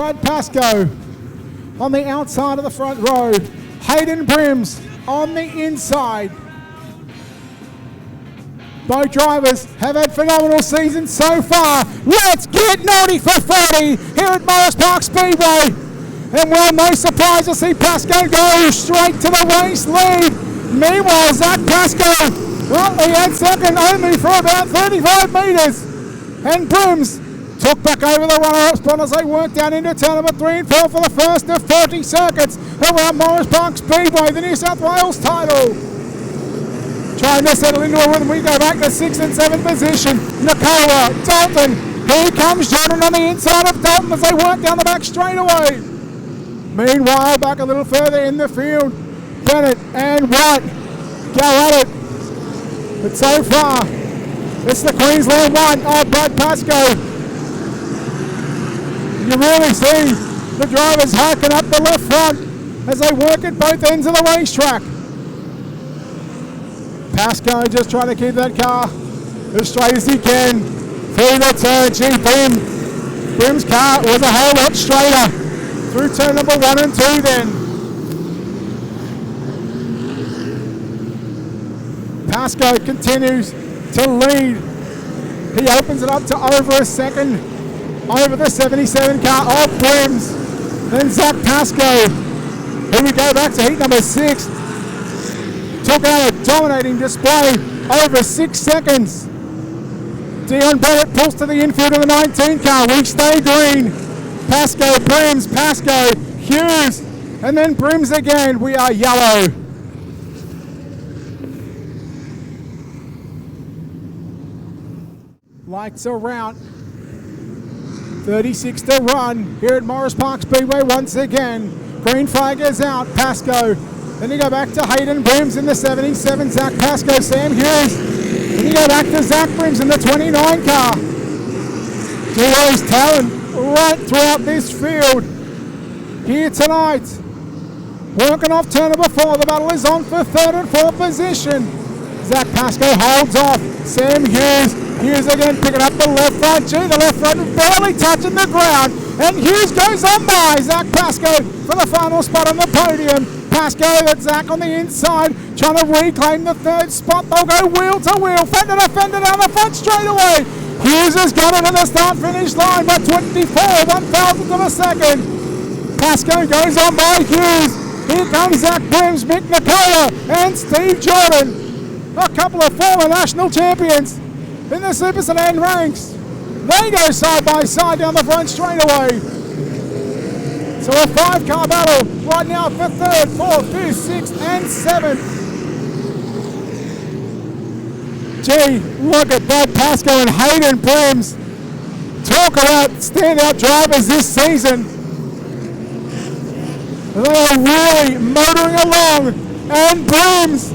Brad Pascoe on the outside of the front row. Hayden Brims on the inside. Both drivers have had phenomenal seasons so far. Let's get naughty for 30 here at Morris Park Speedway. And well, no surprise to see Pascoe go straight to the race lead. Meanwhile, Zach Pascoe, well, he had second only for about 35 metres. And Brims took back over the runner-up spot as they worked down into turn number 3 and 4 for the first of 40 circuits around Morris Park Speedway, the New South Wales title. Trying to settle into a rhythm, we go back to 6th and 7th position. Nicola, Dalton, here comes Jordan on the inside of Dalton as they work down the back straightaway. Meanwhile, back a little further in the field, Bennett and White go at it. But so far, it's the Queensland one of Brad Pascoe. You really see the drivers harking up the left front as they work at both ends of the racetrack. Pascoe just trying to keep that car as straight as he can through the turn. Gee, Brim's car was a whole lot straighter through turn number 1 and 2 then. Pascoe continues to lead. He opens it up to over a second over the 77 car of Brims. Then Zach Pascoe. Here we go back to heat number 6. Took out a dominating display over 6 seconds. Dion Bennett pulls to the infield of the 19 car. We stay green. Pascoe, Brims, Pascoe, Hughes, and then Brims again. We are yellow. Lights are out. 36 to run here at Morris Park Speedway once again. Green flag is out. Pascoe. Then you go back to Hayden Brims in the 77, Zach Pascoe, Sam Hughes. Then you go back to Zach Brims in the 29 car. There's talent right throughout this field here tonight. Working off turn number 4, the battle is on for 3rd and 4th position. Zach Pascoe holds off. Sam Hughes. Hughes again picking up the left front. Gee, the left front barely touching the ground. And Hughes goes on by Zach Pascoe for the final spot on the podium. Pascoe and Zach on the inside, trying to reclaim the 3rd spot. They'll go wheel to wheel, fender to fender down the front straightaway. Hughes has got it at the start-finish line by 24 1,000ths of a second. Pascoe goes on by Hughes. Here comes Zach Brims, Mick Nicola, and Steve Jordan. A couple of former national champions in the Super Sedan ranks. They go side by side down the front straightaway. So a 5-car battle right now for 3rd, 4th, 5th, 6th, and 7th. Gee, look at Brad Pascoe and Hayden Brims. Talk about standout drivers this season. They are really motoring along. And Brims,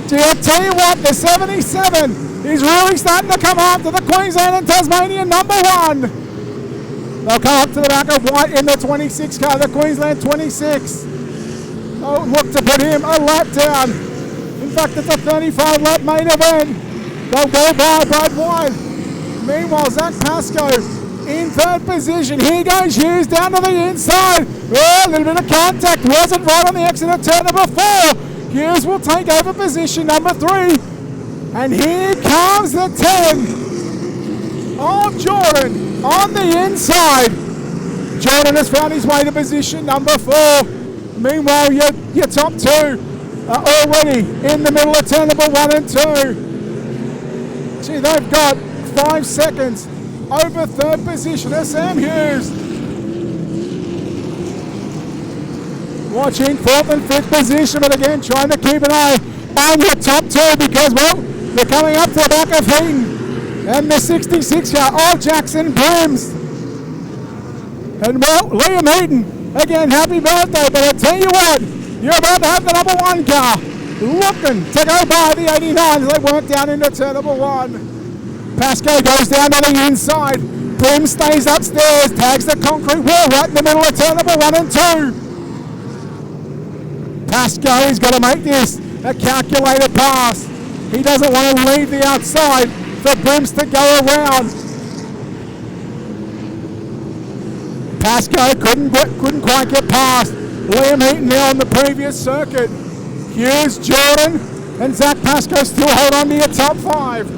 gee, I'll tell you what, the 77 is really starting to come after the Queensland and Tasmania number 1. They'll come up to the back of White in the 26 car, the Queensland 26. Oh, look to put him a lap down. In fact, it's a 35 lap main event. They'll go by Brad White. Meanwhile, Zach Pascoe in 3rd position. Here goes Hughes down to the inside. Oh, a little bit of contact. Wasn't right on the exit of turn number 4. Hughes will take over position number 3. And here comes the 10 of Jordan on the inside. Jordan has found his way to position number 4. Meanwhile, your top 2 are already in the middle of turn number 1 and 2. Gee, they've got 5 seconds over 3rd position of Sam Hughes. Watching 4th and 5th position, but again trying to keep an eye on your top 2 because, well, they're coming up to the back of Heaton and the 66 car of Jackson Brims. And well, Liam Heaton, again, happy birthday, but I'll tell you what, you're about to have the number 1 car looking to go by the 89 as they work down into turn number 1. Pascoe goes down to the inside. Brims stays upstairs, tags the concrete wall right in the middle of turn number 1 and 2. Pascoe's got to make this a calculated pass. He doesn't want to leave the outside for Brims to go around. Pascoe couldn't quite get past Liam Heaton now on the previous circuit. Hughes, Jordan, and Zach Pascoe still hold on to your top 5.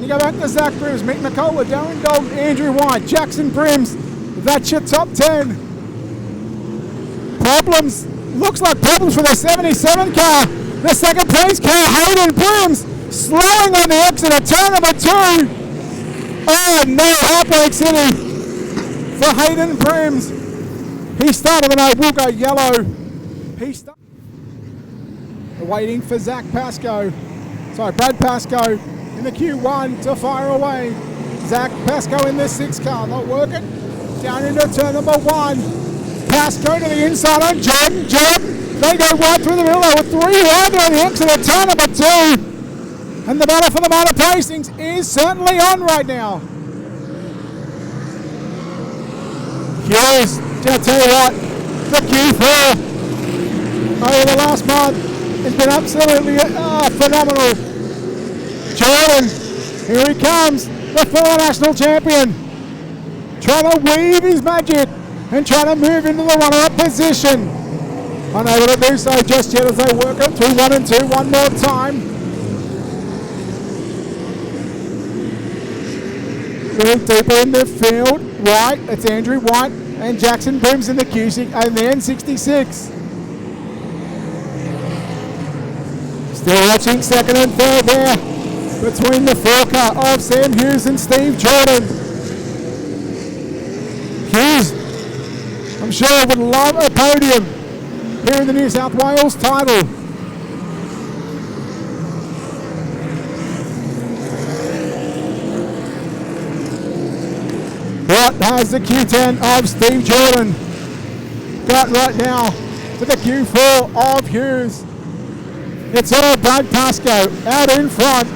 You go back to Zach Brims, Mick Nicola, Darren Dalton, Andrew White, Jackson Brims. That's your top 10. Problems, looks like problems for the 77 car. The second place car, Hayden Brims, slowing on the exit of turn number 2. Oh no, Heartbreak City for Hayden Brims. He started and I will go yellow. Waiting for Brad Pascoe in the Q1 to fire away. Zach Pascoe in the 6 car, not working. Down into turn number 1. Pascoe to the inside on Jordan. They go right through the middle. They were 3 wide on the exit of turn number 2. And the battle for the motor placings is certainly on right now. Hughes, I'll tell you what, the Q4 over the last month has been absolutely phenomenal. Jordan, here he comes, the former national champion, trying to weave his magic and trying to move into the runner-up position. Unable to do so just yet as they work it through 1 and 2 one more time. Going deeper in the field, right, it's Andrew White and Jackson Brims in the Q6 and the N66. Still watching second and third there between the 4 car of Sam Hughes and Steve Jordan. Hughes, I'm sure would love a podium here in the New South Wales title. What has the Q10 of Steve Jordan got right now to the Q4 of Hughes? It's all Brad Pascoe out in front.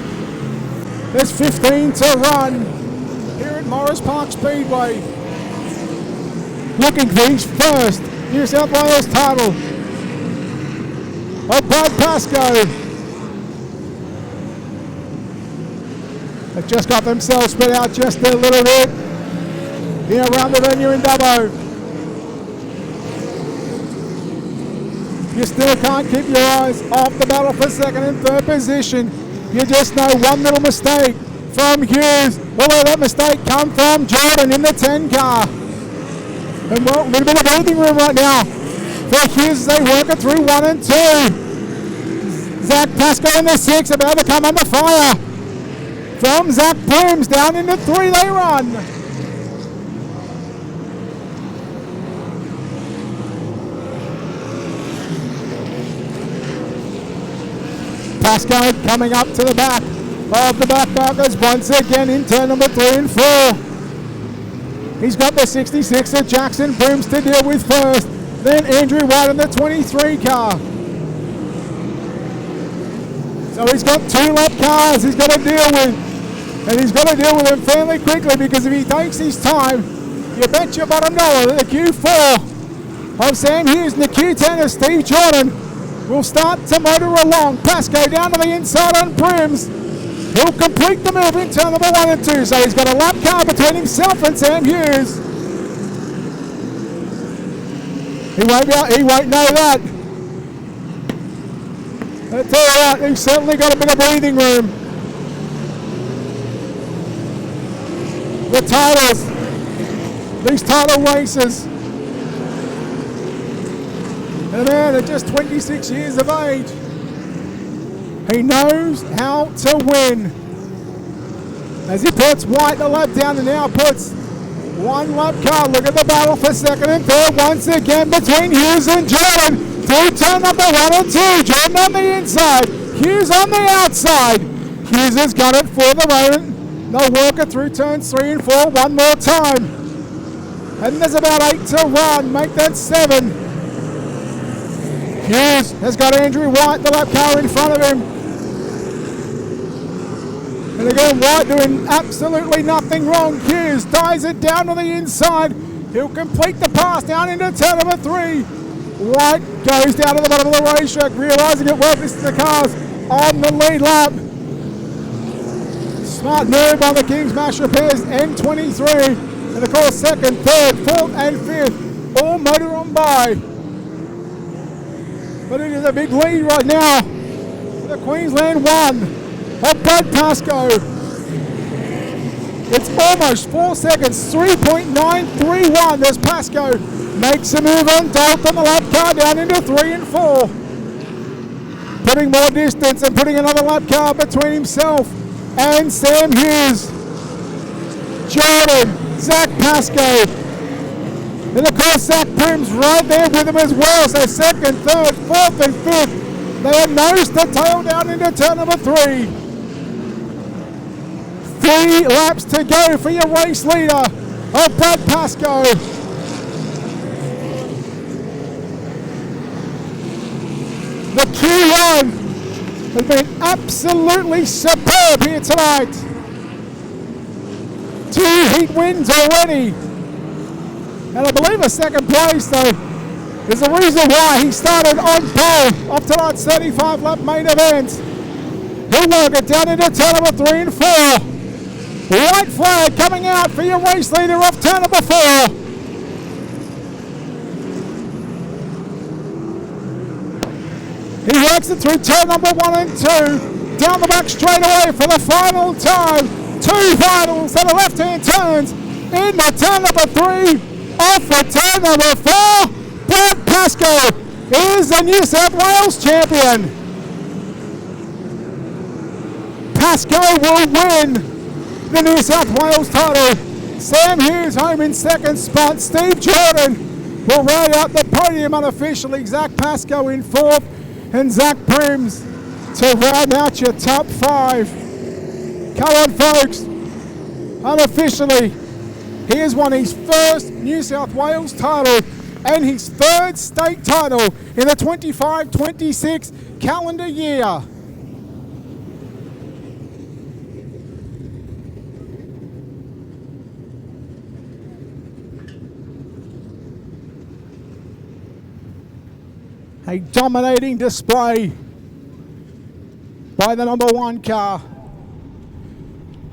There's 15 to run here at Morris Park Speedway. Looking for his first New South Wales title of Brad Pascoe. They've just got themselves spread out just a little bit here around the venue in Dubbo. You still can't keep your eyes off the battle for second and third position. You just know one little mistake from Hughes. Well, where that mistake come from? Jordan in the 10 car. And well, a little bit of breathing room right now for Hughes as they work it through 1 and 2. Zach Pascoe in the 6 about to come under fire. From Zach Brims down into 3 they run. Pascoe coming up to the back of the back markers once again in turn number 3 and 4. He's got the 66 of Jackson Brims to deal with first, then Andrew White in the 23 car. So he's got 2 lap cars he's got to deal with, and he's got to deal with them fairly quickly because if he takes his time, you bet your bottom dollar that the Q4 of Sam Hughes and the Q10 of Steve Jordan will start to motor along. Pascoe down to the inside on Brims. He'll complete the move in turn number 1 and 2. So he's got a lap car between himself and Sam Hughes. He won't know that. I'll tell you what, he's certainly got a bit of breathing room. The titles, these title races. And a man at just 26 years of age, he knows how to win. As he puts White the lap down and now puts 1 lap car. Look at the battle for second and third once again between Hughes and Jordan. Through turn number 1 and 2. Jordan on the inside, Hughes on the outside. Hughes has got it for the moment. They'll work it through turns 3 and 4 one more time. And there's about 8 to run, make that 7. Hughes has got Andrew White, the lap car in front of him. And again, White doing absolutely nothing wrong. Hughes ties it down to the inside. He'll complete the pass down into turn number 3. White goes down to the bottom of the racetrack, realising it well. This is the cars on the lead lap. Smart move by the Kings Mash Repairs N23. And of course, second, third, fourth, and fifth, all motor on by. But it is a big lead right now for the Queensland 1 of Brad Pascoe. It's almost 4 seconds, 3.931 as Pascoe makes a move on Dalton, the lap car down into 3 and 4. Putting more distance and putting another lap car between himself and Sam Hughes. Jordan, Zach Pascoe. And of course Zach Prim's right there with him as well. So second, third, fourth and fifth. They are nose to tail down into turn number 3. 3 laps to go for your race leader of Brad Pascoe. The Q1 has been absolutely superb here tonight. 2 heat wins already. And I believe a second place, though, is the reason why he started on pole of tonight's 35 lap main event. He'll work it down into turn number 3 and 4. White flag coming out for your race leader of turn number 4. He works it through turn number 1 and 2. Down the back straight away for the final time. 2 finals to the left-hand turns. Into turn number 3. Off for turn number 4. Brad Pascoe is the New South Wales champion. Pascoe will win the New South Wales title. Sam Hughes home in second spot. Steve Jordan will ride out the podium unofficially. Zach Pascoe in 4th. And Zach Prims to round out your top 5. Come on, folks. Unofficially, he has won his first New South Wales title and his 3rd state title in the 25-26 calendar year. A dominating display by the number 1 car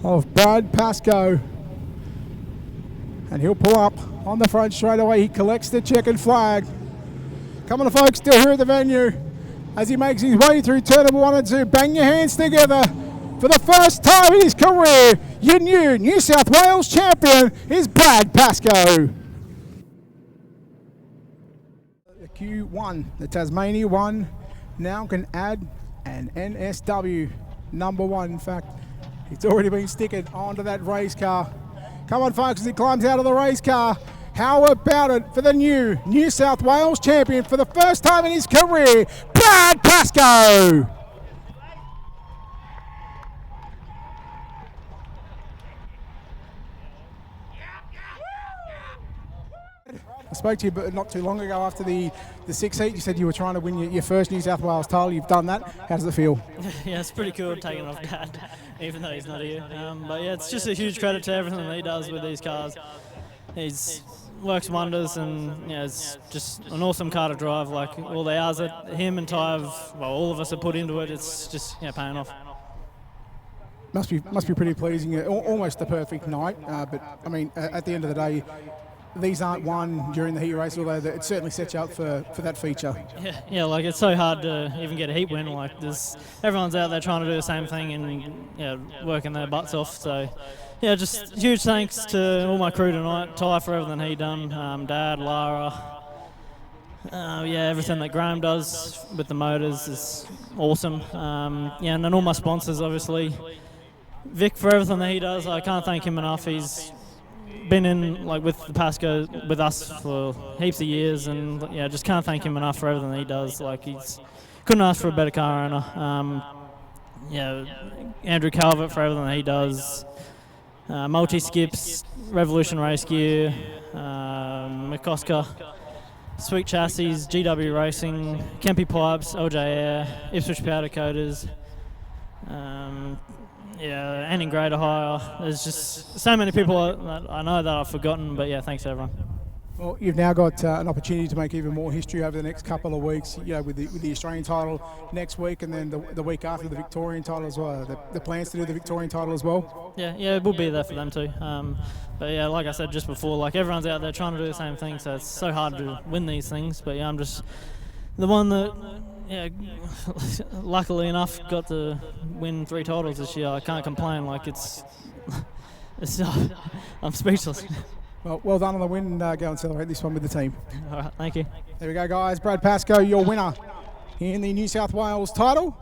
of Brad Pascoe. And he'll pull up on the front straight away. He collects the checkered flag. Come on, folks, still here at the venue as he makes his way through turn number 1 and 2. Bang your hands together. For the first time in his career, your new New South Wales champion is Brad Pascoe. Q1, the Tasmania 1, now can add an NSW number 1. In fact, it's already been stickered onto that race car. Come on, folks, as he climbs out of the race car. How about it for the new New South Wales champion for the first time in his career, Brad Pascoe. I spoke to you but not too long ago after the 6th heat. You said you were trying to win your first New South Wales title. You've done that. How does it feel? Yeah, it's pretty cool taking off Dad, even though he's not here. But yeah, it's just a huge credit to everything that he does with these cars. He's works wonders, and yeah, it's just an awesome car to drive. Like all the hours that him and Ty have, well, all of us have put into it, it's just paying off. Must be pretty pleasing. Almost the perfect night, but I mean, at the end of the day, these aren't won during the heat race, although it certainly sets you up for that feature. Yeah, like it's so hard to even get a heat win. Like everyone's out there trying to do the same thing and working their butts off. So yeah, just huge thanks to all my crew tonight. Ty for everything he done, Dad, Lara. Everything that Graham does with the motors is awesome. And then all my sponsors, obviously. Vic for everything that he does. I can't thank him enough. He's been in with the Pascoe with us for heaps of years, and just can't thank him enough for everything he does. Like he's couldn't ask for a better car owner. Andrew Calvert for everything that he does. Multi Skips, Revolution Race Gear, McCosker, Sweet Chassis, GW Racing, Kempy Pipes, LJ Air, Ipswich Powder Coaters. And in Greater Hire. There's just so many people that I know that I've forgotten, but yeah, thanks everyone. Well, you've now got an opportunity to make even more history over the next couple of weeks, with the Australian title next week and then the week after the Victorian title as well. The plans to do the Victorian title as well? Yeah, it will be there for them too. But yeah, like I said just before, like everyone's out there trying to do the same thing, so it's so hard to win these things. But yeah, I'm just the one that, luckily enough, got to win 3 titles this year. I can't complain. Like it's I'm speechless. Well done on the win, and go and celebrate this one with the team. All right, thank you. There we go, guys. Brad Pascoe, your winner in the New South Wales title.